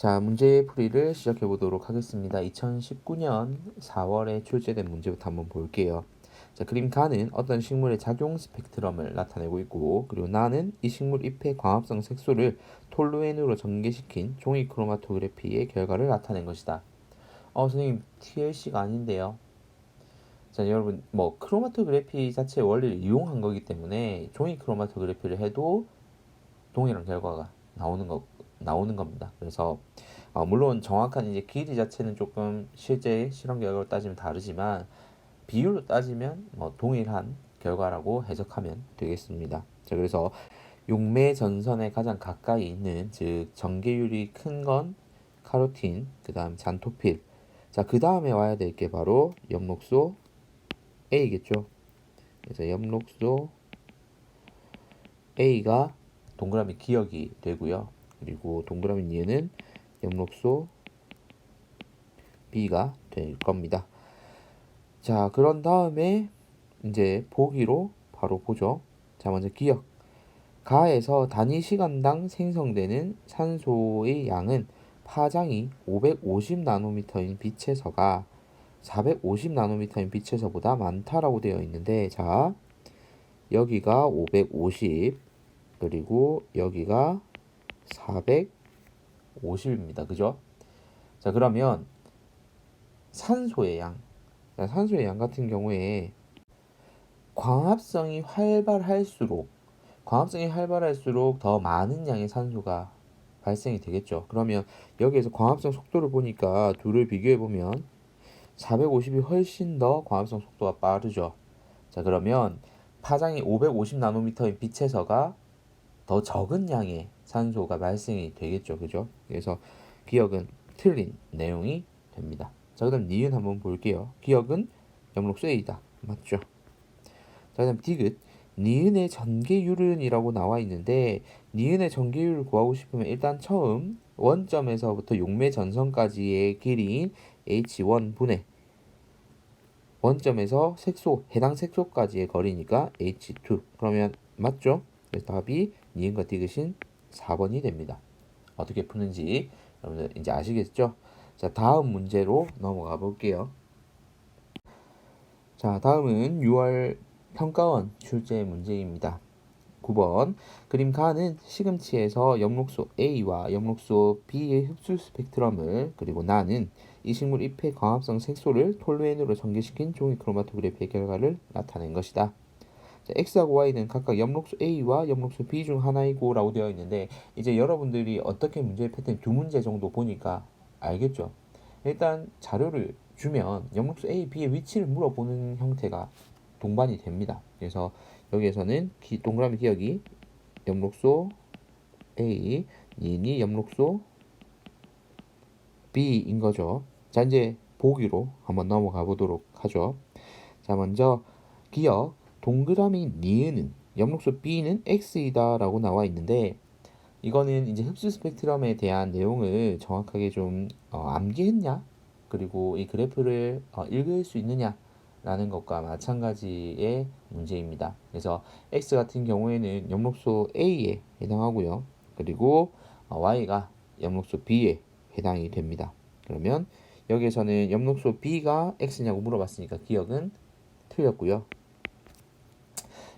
자, 문제 풀이를 시작해 보도록 하겠습니다. 2019년 4월에 출제된 문제부터 한번 볼게요. 자, 그림 가는 어떤 식물의 작용 스펙트럼을 나타내고 있고, 그리고 나는 이 식물 잎의 광합성 색소를 톨루엔으로 전개시킨 종이 크로마토그래피의 결과를 나타낸 것이다. 선생님, TLC가 아닌데요. 자, 여러분, 크로마토그래피 자체의 원리를 이용한 거기 때문에 종이 크로마토그래피를 해도 동일한 결과가 나오는 겁니다. 그래서 물론 정확한 이제 길이 자체는 조금 실제 실험 결과로 따지면 다르지만 비율로 따지면 동일한 결과라고 해석하면 되겠습니다. 자, 그래서 용매 전선에 가장 가까이 있는, 즉 전개율이 큰 건 카로틴, 그다음 잔토필. 자, 그 다음에 와야 될 게 바로 엽록소 A겠죠. 그래서 엽록소 A가 동그라미 기억이 되고요. 그리고 동그라미 니은은 엽록소 B가 될 겁니다. 자, 그런 다음에 이제 보기로 바로 보죠. 자, 먼저 기억. 가에서 단위 시간당 생성되는 산소의 양은 파장이 550 나노미터인 빛에서가 450 나노미터인 빛에서보다 많다라고 되어 있는데, 자, 여기가 550, 그리고 여기가 450입니다. 그죠? 자, 그러면 산소의 양. 자, 산소의 양 같은 경우에 광합성이 활발할수록 더 많은 양의 산소가 발생이 되겠죠. 그러면 여기에서 광합성 속도를 보니까 둘을 비교해 보면 450이 훨씬 더 광합성 속도가 빠르죠. 자, 그러면 파장이 550 나노미터인 빛에서가 더 적은 양의 산소가 발생이 되겠죠. 그죠? 그래서 기억은 틀린 내용이 됩니다. 자, 그다음 니은 한번 볼게요. 기억은 엽록소 A다. 맞죠? 자, 그다음 디귿. 니은의 전개율은이라고 나와 있는데, 니은의 전개율을 구하고 싶으면 일단 처음 원점에서부터 용매 전선까지의 길이인 H1분의 원점에서 해당 색소까지의 거리니까 H2. 그러면 맞죠? 그래서 답이 니은과 디귿인 4번이 됩니다. 어떻게 푸는지 여러분들 이제 아시겠죠? 자, 다음 문제로 넘어가 볼게요. 자, 다음은 6월 평가원 출제 문제입니다. 9번. 그림 가는 시금치에서 엽록소 A와 엽록소 B의 흡수 스펙트럼을, 그리고 나는 이 식물 잎의 광합성 색소를 톨루엔으로 전개시킨 종이 크로마토그래피의 결과를 나타낸 것이다. 자, X하고 Y는 각각 엽록소 A와 엽록소 B 중 하나이고 라고 되어 있는데, 이제 여러분들이 어떻게 문제의 패턴 두 문제 정도 보니까 알겠죠? 일단 자료를 주면 엽록소 A, B의 위치를 물어보는 형태가 동반이 됩니다. 그래서 여기에서는 동그라미 기억이 엽록소 A, 니은이 엽록소 B인 거죠. 자, 이제 보기로 한번 넘어가 보도록 하죠. 자, 먼저 기억. 동그라미 니은은 엽록소 B는 X이다 라고 나와 있는데, 이거는 이제 흡수 스펙트럼에 대한 내용을 정확하게 좀 암기했냐, 그리고 이 그래프를 읽을 수 있느냐 라는 것과 마찬가지의 문제입니다. 그래서 X 같은 경우에는 엽록소 A에 해당하고요. 그리고 Y가 엽록소 B에 해당이 됩니다. 그러면 여기에서는 엽록소 B가 X냐고 물어봤으니까 기억은 틀렸고요.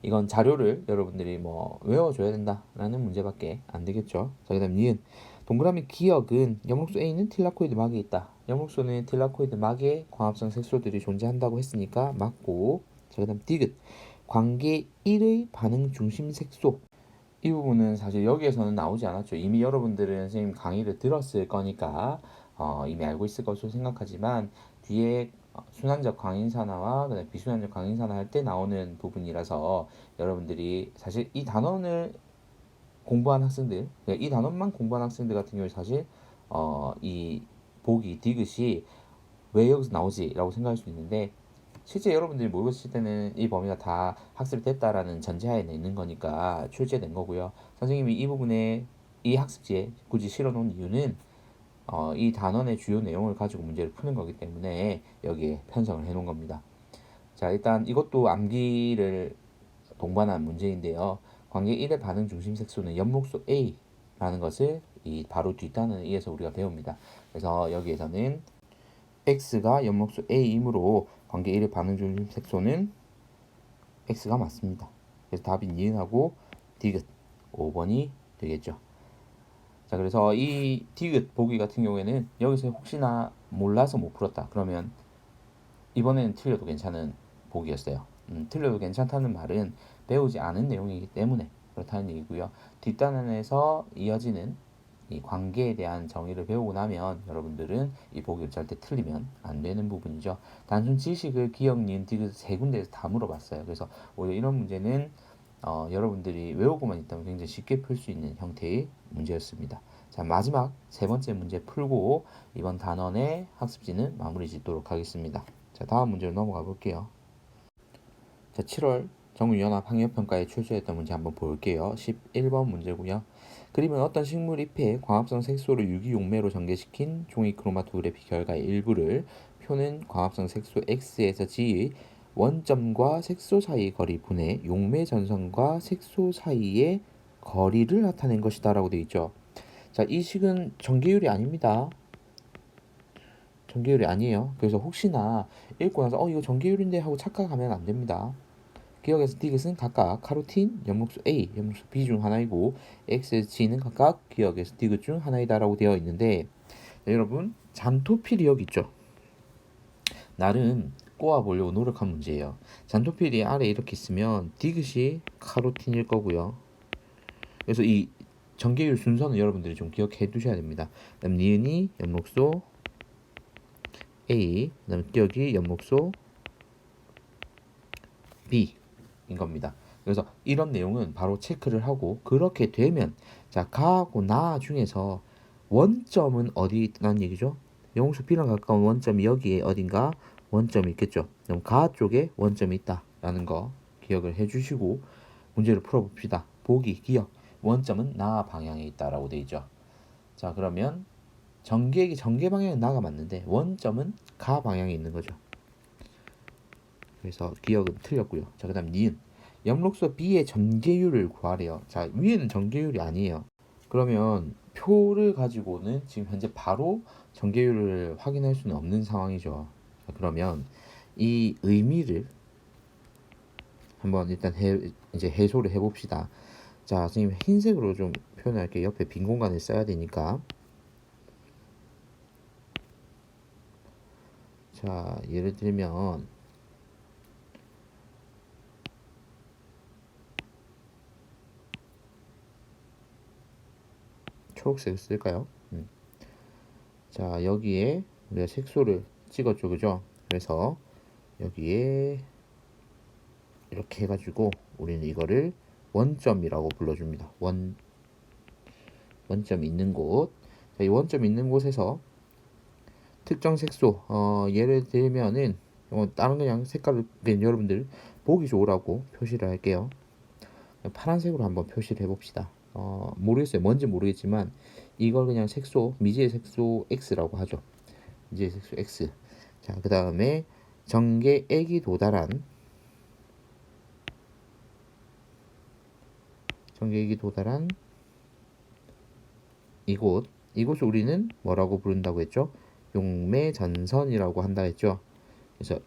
이건 자료를 여러분들이 외워줘야 된다라는 문제밖에 안 되겠죠. 자, 그다음 니은. 동그라미 기억은 엽록소 A는 틸라코이드 막에 있다. 엽록소는 틸라코이드 막에 광합성 색소들이 존재한다고 했으니까 맞고. 자, 그다음 디귿. 관계 1의 반응 중심 색소. 이 부분은 사실 여기에서는 나오지 않았죠. 이미 여러분들은 선생님 강의를 들었을 거니까 이미 알고 있을 것으로 생각하지만, 뒤에 순환적 광인산화와 그다음에 비순환적 광인산화 할 때 나오는 부분이라서 여러분들이 사실 이 단원을 공부한 학생들, 그러니까 이 단원만 공부한 학생들 같은 경우에 사실 이 보기 디귿이 왜 여기서 나오지라고 생각할 수 있는데, 실제 여러분들이 모르셨을 때는 이 범위가 다 학습이 됐다라는 전제하에 있는 거니까 출제된 거고요. 선생님이 이 부분에 이 학습지에 굳이 실어놓은 이유는 이 단원의 주요 내용을 가지고 문제를 푸는 거기 때문에 여기에 편성을 해놓은 겁니다. 자, 일단 이것도 암기를 동반한 문제인데요. 관계 1의 반응 중심 색소는 엽록소 A라는 것을 이 바로 뒷단원에 의해서 우리가 배웁니다. 그래서 여기에서는 x가 옆목수 a이므로 관계 1의 반응 중심 색소는 x가 맞습니다. 그래서 답이 니은하고 디귿 5번이 되겠죠. 자, 그래서 이 디귿 보기 같은 경우에는 여기서 혹시나 몰라서 못 풀었다 그러면 이번에는 틀려도 괜찮은 보기였어요. 틀려도 괜찮다는 말은 배우지 않은 내용이기 때문에 그렇다는 얘기고요. 뒷단원에서 이어지는 이 관계에 대한 정의를 배우고 나면 여러분들은 이 보기를 절대 틀리면 안 되는 부분이죠. 단순 지식을 기억, 니은, 디귿 세 군데에서 다 물어봤어요. 그래서 오히려 이런 문제는 여러분들이 외우고만 있다면 굉장히 쉽게 풀 수 있는 형태의 문제였습니다. 자, 마지막 세 번째 문제 풀고 이번 단원의 학습지는 마무리 짓도록 하겠습니다. 자, 다음 문제로 넘어가 볼게요. 자, 7월 정유연합 학력평가에 출제했던 문제 한번 볼게요. 11번 문제고요. 그림은 어떤 식물 잎에 광합성 색소를 유기용매로 전개시킨 종이 크로마토그래피 결과의 일부를 표는 광합성 색소 X에서 G의 원점과 색소 사이의 거리 분의 용매 전선과 색소 사이의 거리를 나타낸 것이다 라고 되어 있죠. 자, 이 식은 전개율이 아닙니다. 전개율이 아니에요. 그래서 혹시나 읽고 나서 이거 전개율인데 하고 착각하면 안 됩니다. 기억에서 디귿은 각각 카로틴, 옆목수 A, 옆목수 B 중 하나이고 XG는 각각 기억에서 디귿 중 하나이다라고 되어 있는데 여러분 잔토필이 여기 있죠. 나름 꼬아보려고 노력한 문제예요. 잔토필이 아래 이렇게 있으면 디귿이 카로틴일 거고요. 그래서 이 전개율 순서는 여러분들이 좀 기억해 두셔야 됩니다. 그다음 니은이 옆목소 A, 그다음 기억이 옆목소 B 인 겁니다. 그래서 이런 내용은 바로 체크를 하고 그렇게 되면 자 가하고 나 중에서 원점은 어디 있다는 얘기죠? 영수 B랑 가까운 원점이 여기에 어딘가 원점이 있겠죠. 그럼 가 쪽에 원점이 있다라는 거 기억을 해주시고 문제를 풀어봅시다. 보기 기억 원점은 나 방향에 있다라고 돼 있죠. 자 그러면 전개 방향은 나가 맞는데 원점은 가 방향에 있는 거죠. 그래서 기억은 틀렸고요. 자, 그 다음 니은. 옆록소 B의 전개율을 구하래요. 자, 위에는 전개율이 아니에요. 그러면 표를 가지고는 지금 현재 바로 전개율을 확인할 수는 없는 상황이죠. 자, 그러면 이 의미를 한번 일단 이제 해소를 해봅시다. 자, 선생님 흰색으로 좀 표현할게요. 옆에 빈 공간을 써야 되니까. 자, 예를 들면 초록색을 쓸까요? 자, 여기에 우리가 색소를 찍었죠, 그죠? 그래서 여기에 이렇게 해가지고 우리는 이거를 원점이라고 불러줍니다. 원점 있는 곳. 자, 이 원점 있는 곳에서 특정 색소, 예를 들면은 다른 그냥 색깔을 여러분들 보기 좋으라고 표시를 할게요. 파란색으로 한번 표시를 해봅시다. 모르겠어요. 뭔지 모르겠지만 이걸 그냥 색소, 미지의 색소 X라고 하죠. 미지의 색소 X. 자, 그 다음에 전개액이 도달한 이곳을 우리는 뭐라고 부른다고 했죠? 용매전선이라고 한다 했죠. 그래서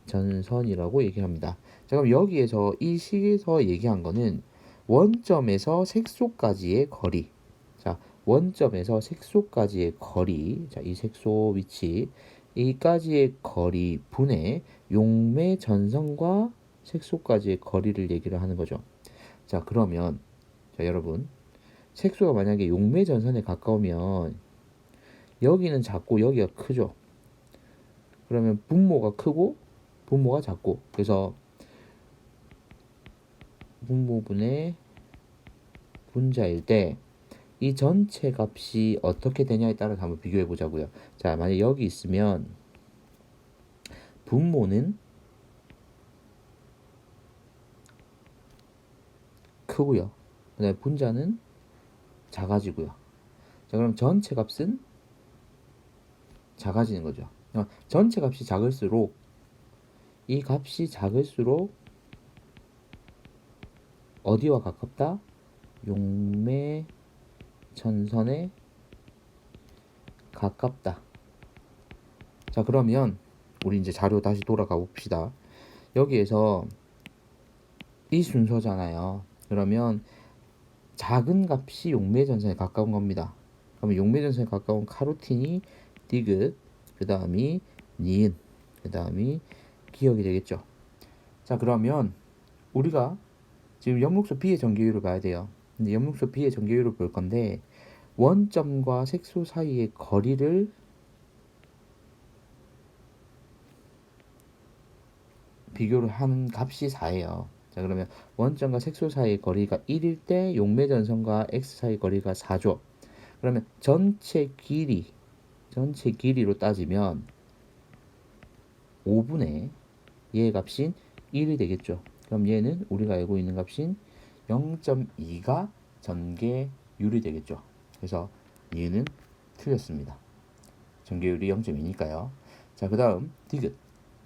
용매전선이라고 얘기합니다. 자, 그럼 여기에서 이 식에서 얘기한 거는 원점에서 색소까지의 거리. 자, 원점에서 색소까지의 거리. 자, 이 색소 위치. 이까지의 거리 분의 용매전선과 색소까지의 거리를 얘기를 하는 거죠. 자, 그러면 자, 여러분 색소가 만약에 용매전선에 가까우면 여기는 작고 여기가 크죠. 그러면 분모가 크고 분모가 작고 그래서 분모분의 분자일 때 이 전체 값이 어떻게 되냐에 따라서 한번 비교해 보자고요. 자, 만약 여기 있으면 분모는 크고요. 그다음에 분자는 작아지고요. 자, 그럼 전체 값은 작아지는 거죠. 전체 값이 작을수록 이 값이 작을수록 어디와 가깝다? 용매 전선에 가깝다. 자, 그러면 우리 이제 자료 다시 돌아가 봅시다. 여기에서 이 순서잖아요. 그러면 작은 값이 용매 전선에 가까운 겁니다. 그러면 용매 전선에 가까운 카로틴이 디귿, 그 다음이 니은, 그 다음이 기억이 되겠죠. 자, 그러면 우리가 지금 염록소 B의 전개율을 봐야 돼요. 근데 염록소 B의 전개율을 볼 건데 원점과 색소 사이의 거리를 비교를 하는 값이 4예요. 자, 그러면 원점과 색소 사이의 거리가 1일 때 용매 전선과 X 사이 거리가 4죠. 그러면 전체 길이로 따지면 5분의 얘의 값인 1이 되겠죠. 그럼 얘는 우리가 알고 있는 값인 0.2가 전개율이 되겠죠. 그래서 얘는 틀렸습니다. 전개율이 0.2니까요. 자, 그 다음 디귿.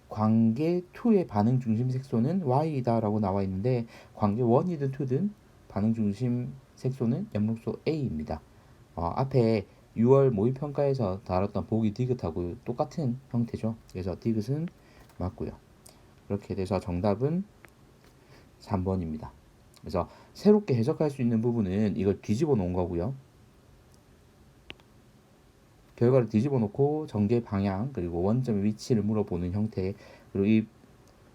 관계 2의 반응 중심 색소는 Y이다 라고 나와 있는데 관계 1이든 2든 반응 중심 색소는 염록소 A입니다. 앞에 6월 모의평가에서 다뤘던 보기 디귿하고 똑같은 형태죠. 그래서 디귿은 맞고요. 이렇게 돼서 정답은 3번입니다. 그래서 새롭게 해석할 수 있는 부분은 이걸 뒤집어 놓은 거고요. 결과를 뒤집어 놓고 전개 방향 그리고 원점의 위치를 물어보는 형태, 그리고 이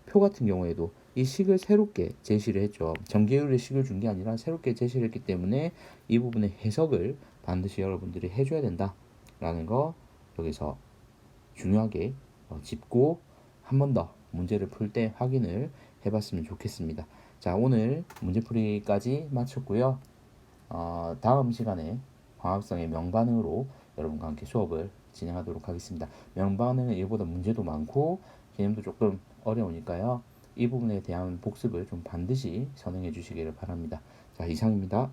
표 같은 경우에도 이 식을 새롭게 제시를 했죠. 전개율의 식을 준 게 아니라 새롭게 제시를 했기 때문에 이 부분의 해석을 반드시 여러분들이 해줘야 된다라는 거 여기서 중요하게 짚고 한 번 더 문제를 풀 때 확인을 해봤으면 좋겠습니다. 자, 오늘 문제풀이까지 마쳤고요. 다음 시간에 광합성의 명반응으로 여러분과 함께 수업을 진행하도록 하겠습니다. 명반응은 이보다 문제도 많고 개념도 조금 어려우니까요. 이 부분에 대한 복습을 좀 반드시 선행해 주시기를 바랍니다. 자, 이상입니다.